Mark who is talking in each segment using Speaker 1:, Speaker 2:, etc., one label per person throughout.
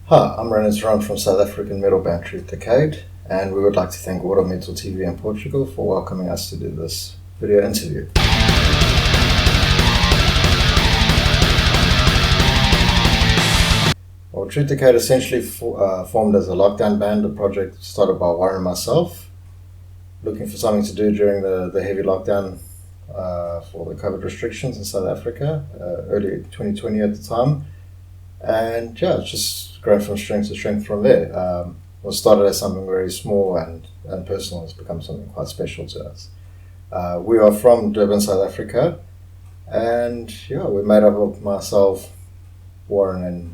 Speaker 1: Hi, I'm Ryno Theron from South African metal band Truth Decayed, and we would like to thank Water Metal TV in Portugal for welcoming us to do this video interview. Well, Truth Decayed essentially formed as a lockdown band, a project started by Warren and myself, looking for something to do during the heavy lockdown for the COVID restrictions in South Africa, early 2020 at the time. And yeah, it's just grown from strength to strength from there. What started as something very small and personal has become something quite special to us. We are from Durban, South Africa, and yeah, we're made up of myself, Warren, and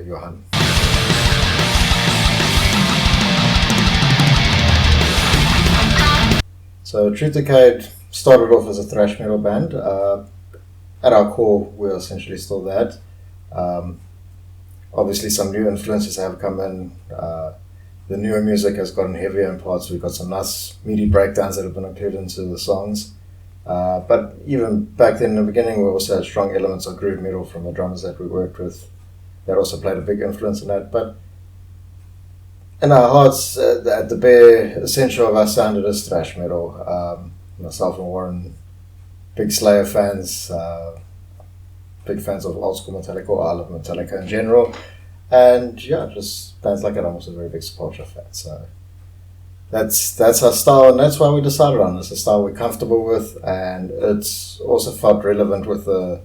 Speaker 1: Johan. So Truth Decayed started off as a thrash metal band. At our core, we're essentially still that. Obviously, some new influences have come in. The newer music has gotten heavier in parts. We've got some nice meaty breakdowns that have been included into the songs. But even back then in the beginning, we also had strong elements of groove metal from the drummers that we worked with. That also played a big influence in that. But in our hearts, at the bare essential of our sound, it is thrash metal. Myself and Warren, big Slayer fans, big fans of old school Metallica, or I love Metallica in general. And yeah, just bands like that. I'm also a very big Sepultura fan. So that's our style, and that's why we decided on this. A style we're comfortable with, and it's also felt relevant with the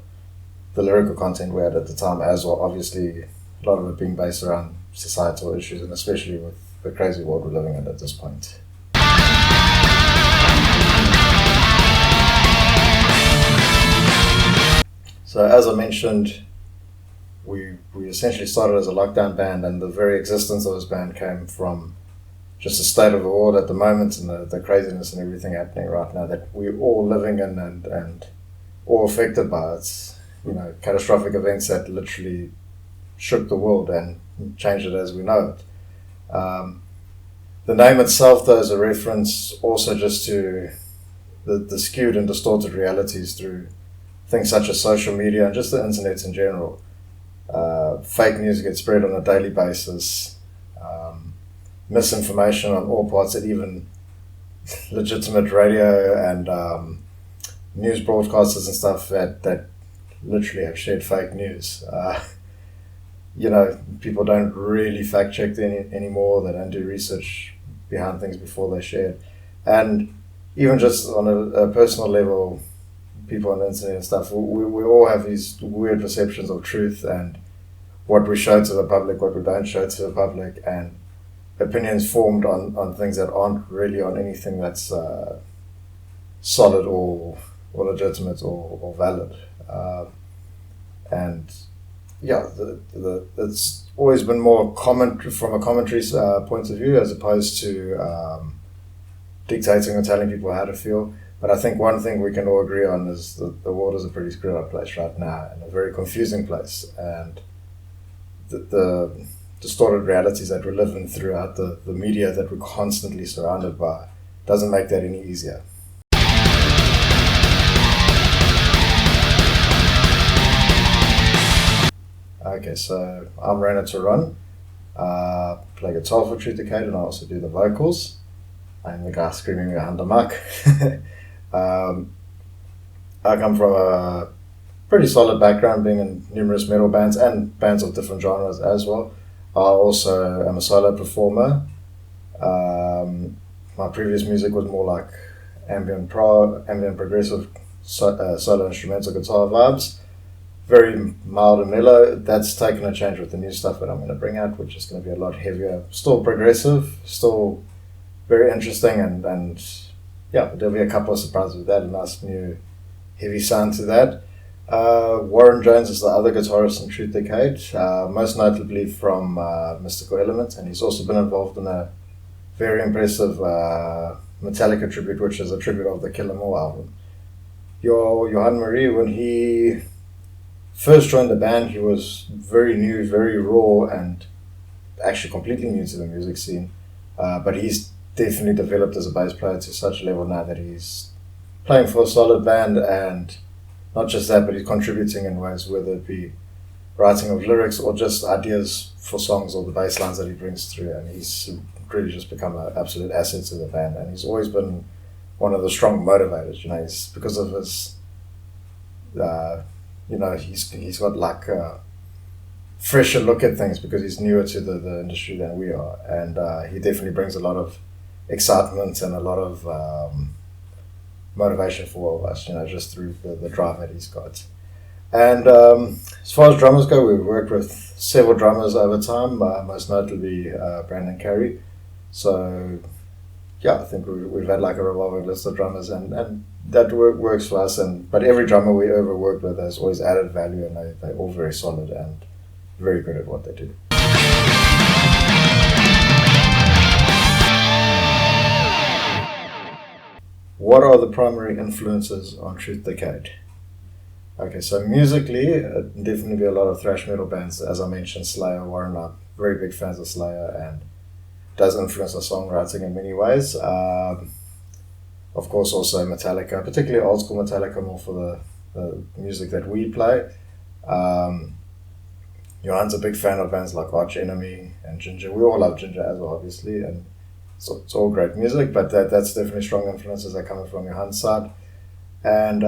Speaker 1: lyrical content we had at the time as well. Obviously, a lot of it being based around societal issues, and especially with the crazy world we're living in at this point. So as I mentioned, we essentially started as a lockdown band, and the very existence of this band came from just the state of the world at the moment and the craziness and everything happening right now that we're all living in and all affected by. It's, catastrophic events that literally shook the world and changed it as we know it. The name itself, though, is a reference also just to the skewed and distorted realities through things such as social media and just the internet in general. Fake news gets spread on a daily basis. Misinformation on all parts, that even legitimate radio and news broadcasters and stuff that literally have shared fake news. People don't really fact check anymore. They don't do research behind things before they share it. And even just on a personal level, people on the internet and stuff, we all have these weird perceptions of truth and what we show to the public, what we don't show to the public, and opinions formed on things that aren't really on anything that's solid or legitimate or valid. And yeah, it's always been more from a commentary point of view as opposed to dictating or telling people how to feel. But I think one thing we can all agree on is that the world is a pretty screwed up place right now, and a very confusing place. And the distorted realities that we're living throughout the media that we're constantly surrounded by doesn't make that any easier. Okay, so I'm Ryno Theron. Play guitar for Truth Decayed, and I also do the vocals. I'm the guy screaming behind the mic. I come from a pretty solid background, being in numerous metal bands and bands of different genres as well. I also am a solo performer. My previous music was more like ambient progressive solo instrumental guitar vibes. Very mild and mellow. That's taken a change with the new stuff that I'm going to bring out, which is going to be a lot heavier. Still progressive, still very interesting, and yeah, there'll be a couple of surprises with that, a nice new heavy sound to that. Warren Jones is the other guitarist in Truth Decayed, most notably from Mystical Element, and he's also been involved in a very impressive Metallica tribute, which is a tribute of the Kill 'Em All album. Johan Marie, when he first joined the band, he was very new, very raw, and actually completely new to the music scene, but he's definitely developed as a bass player to such a level now that he's playing for a solid band, and not just that, but he's contributing in ways, whether it be writing of lyrics or just ideas for songs or the bass lines that he brings through. And he's really just become an absolute asset to the band. And he's always been one of the strong motivators. He's because of his, he's got like a fresher look at things because he's newer to the industry than we are. And he definitely brings a lot of excitement and a lot of motivation for all of us, just through the drive that he's got. And as far as drummers go, we've worked with several drummers over time, most notably Brandon Carey. So, yeah, I think we've had like a revolving list of drummers, and that works for us. But every drummer we ever worked with has always added value, and they're all very solid and very good at what they do. What are the primary influences on Truth Decayed? Okay, so musically, definitely be a lot of thrash metal bands. As I mentioned, Slayer, Warren, I'm very big fans of Slayer, and does influence our songwriting in many ways. Of course, also Metallica, particularly old school Metallica, more for the music that we play. Johan's a big fan of bands like Arch Enemy and Ginger. We all love Ginger as well, obviously, and so it's all great music, but that's definitely strong influences that are coming from Johan's side. And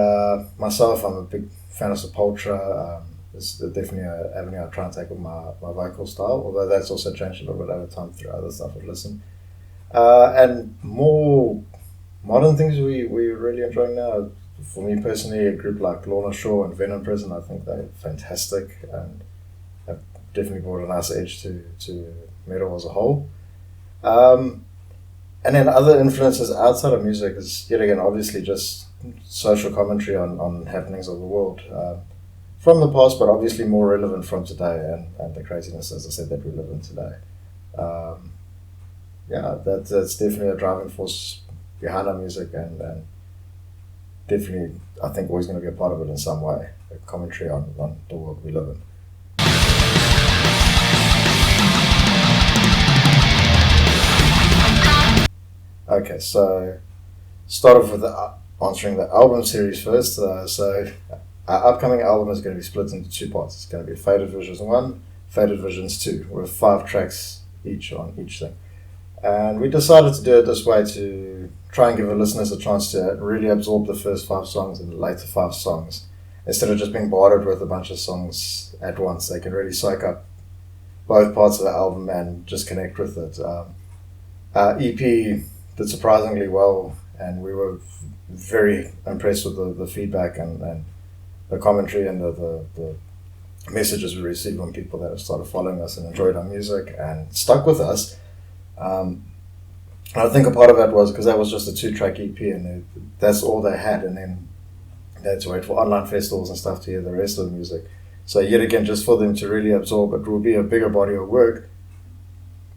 Speaker 1: myself, I'm a big fan of Sepultura. It's definitely an avenue I try and take with my vocal style, although that's also changed a little bit over time through other stuff I've listened. And more modern things we really enjoying now. For me personally, a group like Lorna Shore and Venom Prison, I think they're fantastic and have definitely brought a nice edge to metal as a whole. And then other influences outside of music is, yet again, obviously just social commentary on happenings of the world from the past, but obviously more relevant from today and the craziness, as I said, that we live in today. That's definitely a driving force behind our music, and definitely, I think, always going to be a part of it in some way, a commentary on the world we live in. Okay, so start off with answering the album series first. So our upcoming album is going to be split into two parts. It's going to be Faded Visions 1, Faded Visions 2, with 5 tracks each on each thing. And we decided to do it this way to try and give the listeners a chance to really absorb the first 5 songs and the later 5 songs. Instead of just being bombarded with a bunch of songs at once, they can really soak up both parts of the album and just connect with it. Our EP did surprisingly well, and we were very impressed with the feedback and the commentary and the messages we received from people that have started following us and enjoyed our music and stuck with us. I think a part of that was because that was just a 2-track EP, and that's all they had, and then they had to wait for online festivals and stuff to hear the rest of the music. So yet again, just for them to really absorb, it will be a bigger body of work,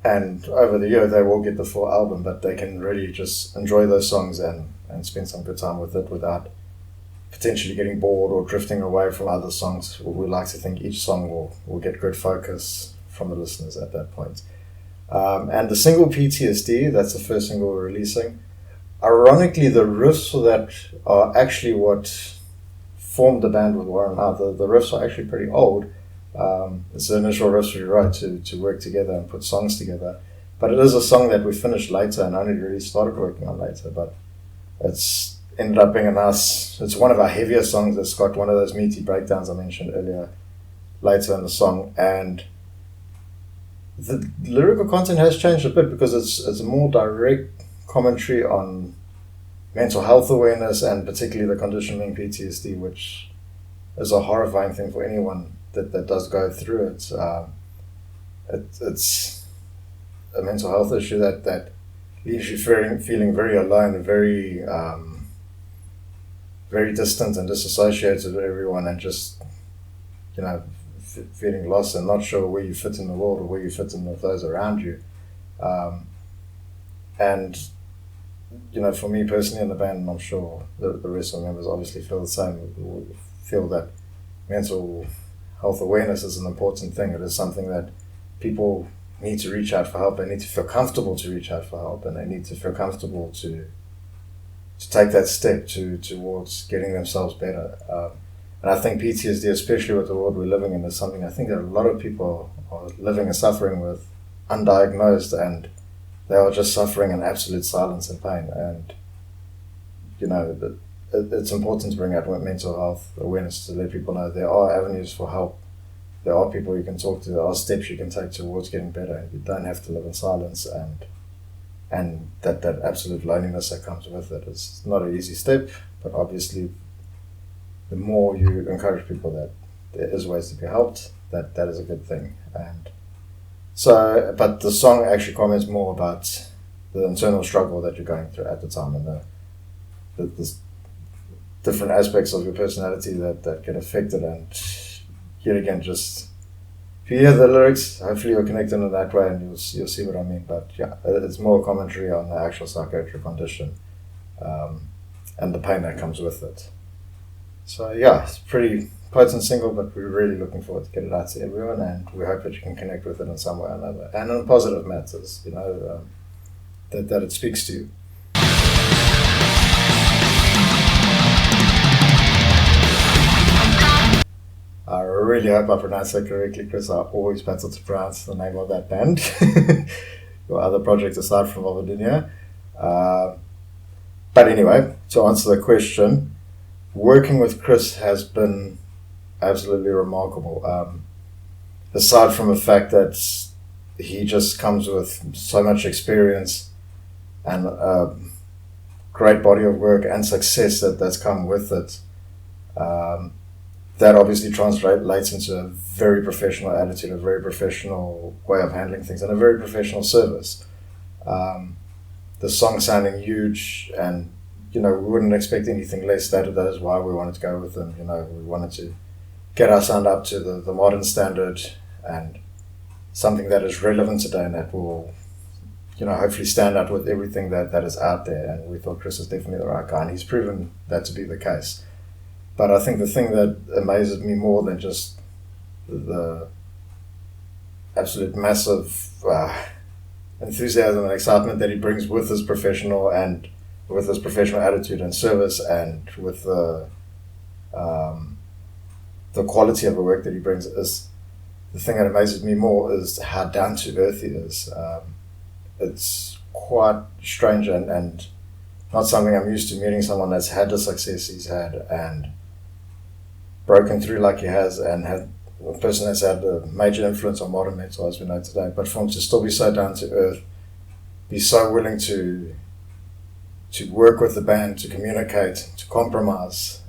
Speaker 1: and over the year they will get the full album, but they can really just enjoy those songs and spend some good time with it without potentially getting bored or drifting away from other songs. We like to think each song will get good focus from the listeners at that point. And the single PTSD, that's the first single we're releasing. Ironically, the riffs for that are actually what formed the band with Warren and I. The riffs are actually pretty old. It's the initial riffs we wrote to work together and put songs together. But it is a song that we finished later and only really started working on later. But it's ended up being it's one of our heavier songs. It's got one of those meaty breakdowns I mentioned earlier later in the song. And the lyrical content has changed a bit because it's a more direct commentary on mental health awareness and particularly the condition being PTSD, which is a horrifying thing for anyone that does go through it. It's a mental health issue that leaves you feeling very alone and very very distant and disassociated with everyone, and just feeling lost and not sure where you fit in the world or where you fit in with those around you. And for me personally in the band, and I'm sure the rest of the members obviously feel the same, we feel that mental health awareness is an important thing. It is something that people need to reach out for help. They need to feel comfortable to reach out for help, and they need to feel comfortable to take that step towards getting themselves better. And I think PTSD, especially with the world we're living in, is something I think that a lot of people are living and suffering with, undiagnosed, and they are just suffering in absolute silence and pain. And, it's important to bring out mental health awareness to let people know there are avenues for help. There are people you can talk to. There are steps you can take towards getting better. You don't have to live in silence, and that absolute loneliness that comes with it is not an easy step, but obviously the more you encourage people that there is ways to be helped, that is a good thing. And so, but the song actually comments more about the internal struggle that you're going through at the time, and the different aspects of your personality that get affected. And yet again, just if you hear the lyrics, hopefully you're connected in that way, and you'll see what I mean. But yeah, it's more commentary on the actual psychiatric condition, and the pain that comes with it. So yeah, it's a pretty potent single, but we're really looking forward to get it out to everyone, and we hope that you can connect with it in some way or another, and in positive matters, that it speaks to you. I really hope I pronounced that correctly, Chris. I always battle to pronounce the name of that band. Your other project aside from Volvadinia. But anyway, to answer the question, working with Chris has been absolutely remarkable. Aside from the fact that he just comes with so much experience and a great body of work and success that's come with it, that obviously translates into a very professional attitude, a very professional way of handling things, and a very professional service. The song sounding huge, and we wouldn't expect anything less. That is why we wanted to go with them. We wanted to get our sound up to the modern standard, and something that is relevant today, and that will, hopefully stand out with everything that is out there. And we thought Chris is definitely the right guy, and he's proven that to be the case. But I think the thing that amazes me more than just the absolute massive enthusiasm and excitement that he brings with his professional attitude and service, and with the quality of the work that he brings, is the thing that amazes me more is how down to earth he is. It's quite strange and not something I'm used to, meeting someone that's had the success he's had and broken through like he has, and had a person that's had a major influence on modern metal as we know today. But for him to still be so down to earth, be so willing to work with the band, to communicate, to compromise,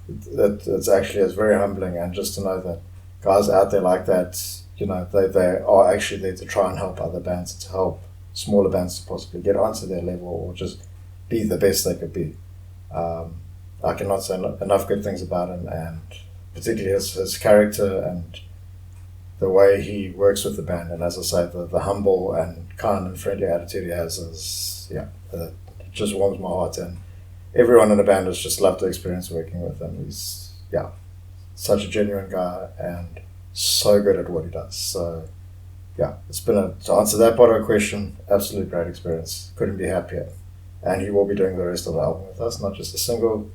Speaker 1: it's very humbling. And just to know that guys out there like that, they are actually there to try and help other bands, to help smaller bands to possibly get onto their level, or just be the best they could be. I cannot say enough good things about him, and particularly his character and the way he works with the band. And as I say, the humble and kind and friendly attitude he has it just warms my heart. And everyone in the band has just loved the experience working with him. He's such a genuine guy and so good at what he does. So it's been to answer that part of the question, absolute great experience. Couldn't be happier. And he will be doing the rest of the album with us, not just a single.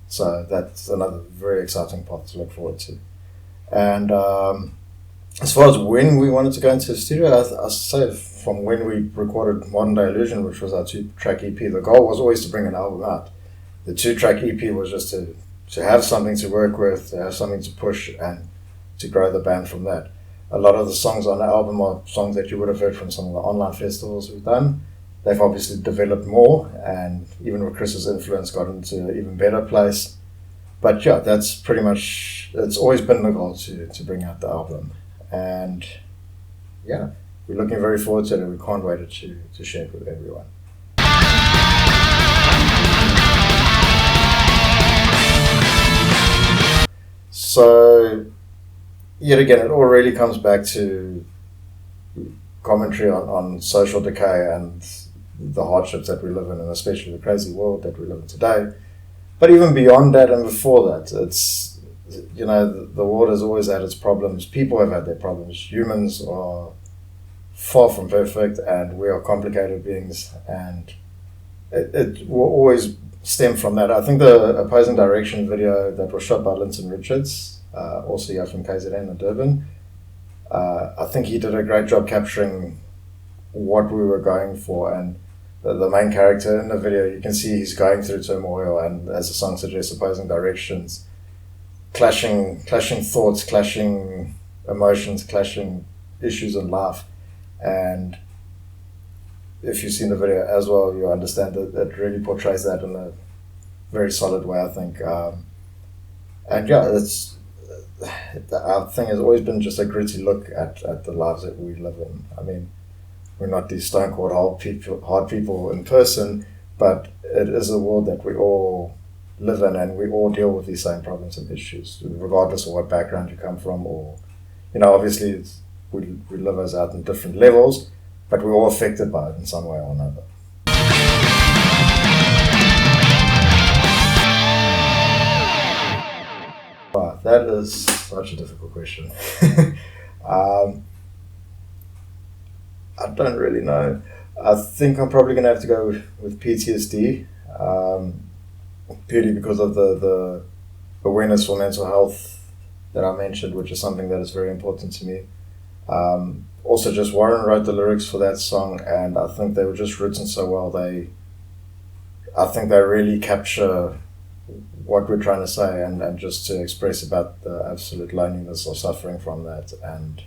Speaker 1: So that's another very exciting part to look forward to. And as far as when we wanted to go into the studio, I say from when we recorded Modern Day Illusion, which was our 2-track EP, the goal was always to bring an album out. The 2-track EP was just to have something to work with, to have something to push, and to grow the band from that. A lot of the songs on the album are songs that you would have heard from some of the online festivals we've done. They've obviously developed more, and even with Chris's influence, got into an even better place. But that's pretty much, it's always been the goal to bring out the album. And we're looking very forward to it, and we can't wait to share it with everyone. So, yet again, it all really comes back to commentary on social decay and the hardships that we live in, and especially the crazy world that we live in today. But even beyond that and before that, it's, the world has always had its problems. People have had their problems. Humans are far from perfect, and we are complicated beings, and it will always stem from that. I think the opposing direction video that was shot by Linton Richards, also here from KZN in Durban, I think he did a great job capturing what we were going for, and the main character in the video, you can see he's going through turmoil, and as the song suggests, opposing directions, clashing thoughts, clashing emotions, clashing issues in life. And if you've seen the video as well, you understand that it really portrays that in a very solid way, I think. And yeah, our thing has always been just a gritty look at the lives that we live in. I mean, we're not these stone cold hard people in person, but it is a world that we all live in, and we all deal with these same problems and issues, regardless of what background you come from, or, obviously we live us out in different levels, but we're all affected by it in some way or another. Wow, that is such a difficult question. I don't really know. I think I'm probably going to have to go with PTSD, purely because of the awareness for mental health that I mentioned, which is something that is very important to me. Also, just Warren wrote the lyrics for that song, and I think they were just written so well. I think they really capture what we're trying to say, and just to express about the absolute loneliness of suffering from that, and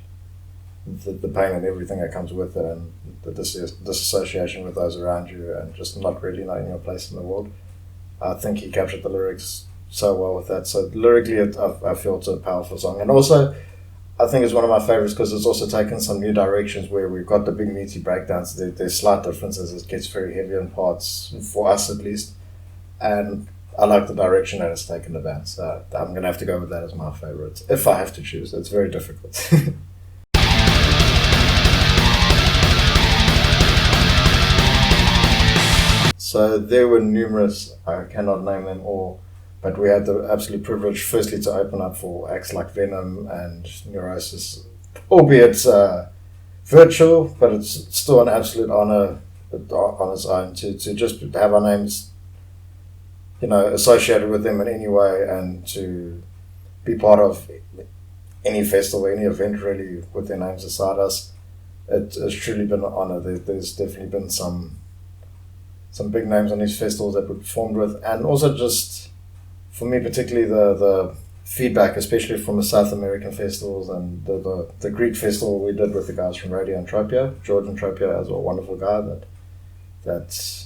Speaker 1: the pain and everything that comes with it, and the disassociation with those around you, and just not really knowing your place in the world. I think he captured the lyrics so well with that. So lyrically, I feel it's a powerful song. And also, I think it's one of my favorites because it's also taken some new directions where we've got the big meaty breakdowns. There's slight differences. It gets very heavy in parts, for us at least. And I like the direction that it's taken the band. So I'm going to have to go with that as my favorite, if I have to choose. It's very difficult. So there were numerous, I cannot name them all, but we had the absolute privilege, firstly, to open up for acts like Venom and Neurosis, albeit virtual, but it's still an absolute honor on its own to just have our names, associated with them in any way, and to be part of any festival, any event really, with their names beside us. It has truly been an honor. There's definitely been some big names on these festivals that we performed with, and also just, for me particularly, the feedback, especially from the South American festivals and the Greek festival we did with the guys from Radio Entropia. George Entropia is a wonderful guy that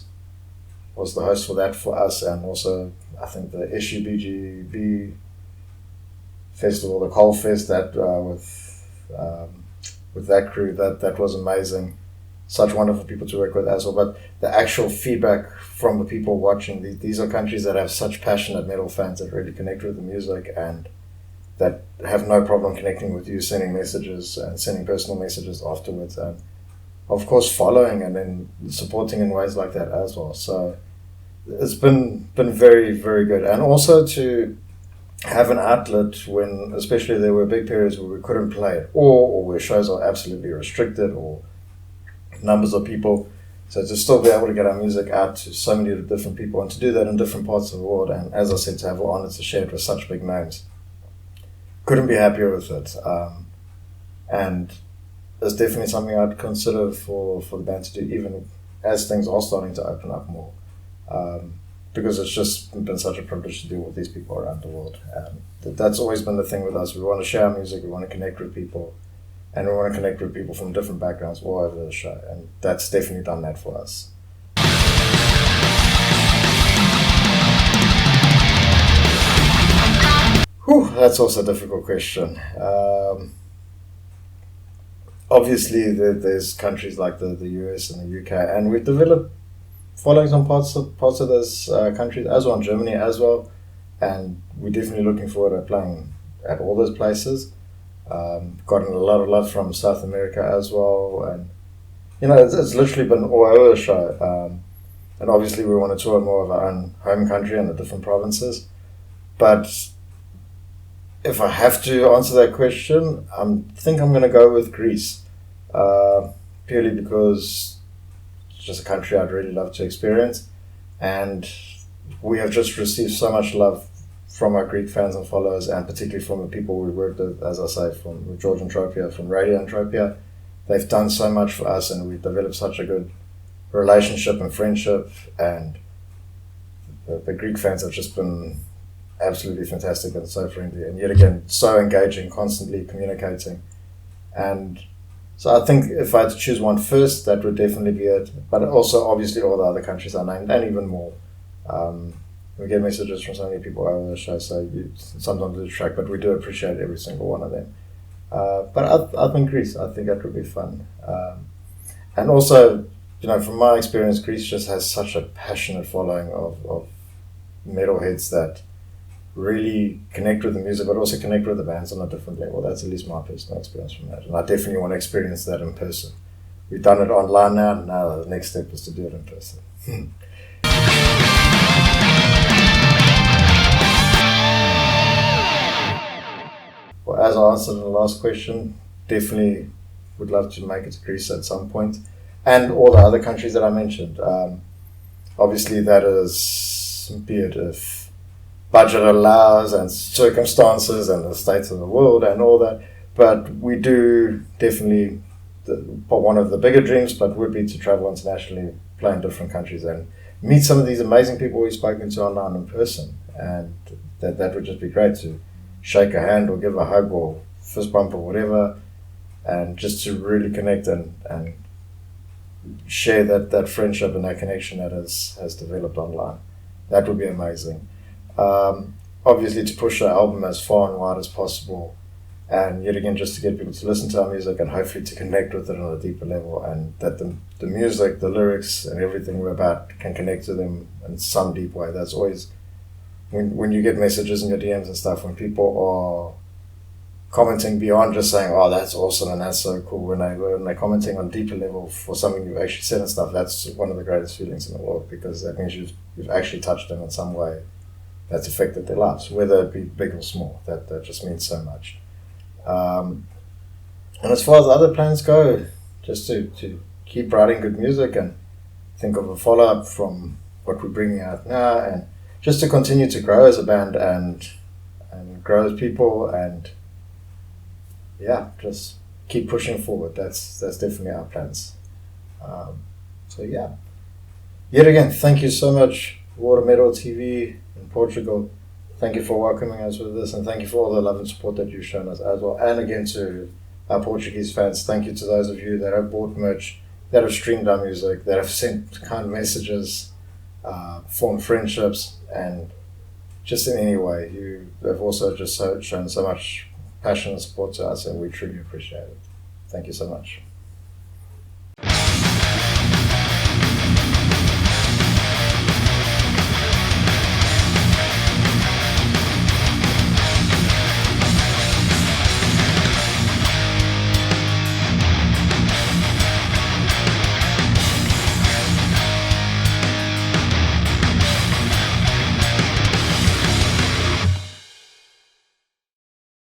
Speaker 1: was the host for that for us, and also I think the SUBGB festival, the Coal Fest, that with that crew, that was amazing. Such wonderful people to work with as well. But the actual feedback from the people watching, these are countries that have such passionate metal fans that really connect with the music, and that have no problem connecting with you, sending messages and sending personal messages afterwards, and of course following and then supporting in ways like that as well. So it's been very, very good. And also to have an outlet when, especially there were big periods where we couldn't play it, or where shows are absolutely restricted, or numbers of people, so to still be able to get our music out to so many different people, and to do that in different parts of the world, and as I said, to have the honor to share it with such big names, couldn't be happier with it. And it's definitely something I'd consider for the band to do, even as things are starting to open up more, because it's just been such a privilege to deal with these people around the world. And that's always been the thing with us. We want to share our music, we want to connect with people, and we want to connect with people from different backgrounds all over the show. And that's definitely done that for us. Whew, that's also a difficult question. Obviously, there's countries like the US and the UK, and we've developed followings on parts of those countries as well, in Germany as well. And we're definitely looking forward to playing at all those places. Gotten a lot of love from South America as well, and it's literally been all over the show. And obviously we want to tour more of our own home country and the different provinces. But if I have to answer that question, I think I'm going to go with Greece, purely because it's just a country I'd really love to experience, and we have just received so much love from our Greek fans and followers, and particularly from the people we worked with, as I say, from George Entropia, from Radio Entropia. They've done so much for us, and we've developed such a good relationship and friendship, and the Greek fans have just been absolutely fantastic and so friendly, and yet again, so engaging, constantly communicating. And so I think if I had to choose one first, that would definitely be it. But also, obviously, all the other countries are named, and even more. We get messages from so many people over the show, so sometimes lose track, but we do appreciate every single one of them. But I think Greece, I think that would be fun. And also, from my experience, Greece just has such a passionate following of metalheads that really connect with the music, but also connect with the bands on a different level. That's at least my personal experience from that. And I definitely want to experience that in person. We've done it online now the next step is to do it in person. Well, as I answered the last question, definitely would love to make it to Greece at some point. And all the other countries that I mentioned. Obviously, that is, be it if budget allows and circumstances and the state of the world and all that. But we do definitely, one of the bigger dreams, but would be to travel internationally, play in different countries and meet some of these amazing people we've spoken to online in person. And that would just be great to shake a hand or give a hug or fist bump or whatever, and just to really connect and share that friendship and that connection that has developed online. That would be amazing. Obviously, to push our album as far and wide as possible, and yet again just to get people to listen to our music and hopefully to connect with it on a deeper level, and that the music, the lyrics and everything we're about can connect to them in some deep way. That's always, when you get messages in your DMs and stuff, when people are commenting beyond just saying, oh, that's awesome and that's so cool, when they're commenting on deeper level for something you've actually said and stuff, that's one of the greatest feelings in the world, because that means you've actually touched them in some way that's affected their lives, whether it be big or small. That just means so much. And as far as other plans go, just to keep writing good music and think of a follow-up from what we're bringing out now, and just to continue to grow as a band and grow as people, and just keep pushing forward. That's definitely our plans. Yet again, thank you so much, Water Metal TV in Portugal. Thank you for welcoming us with this, and thank you for all the love and support that you've shown us as well. And again, to our Portuguese fans, thank you to those of you that have bought merch, that have streamed our music, that have sent kind messages, formed friendships, and just in any way, you have also just shown so much passion and support to us, and we truly appreciate it. Thank you so much.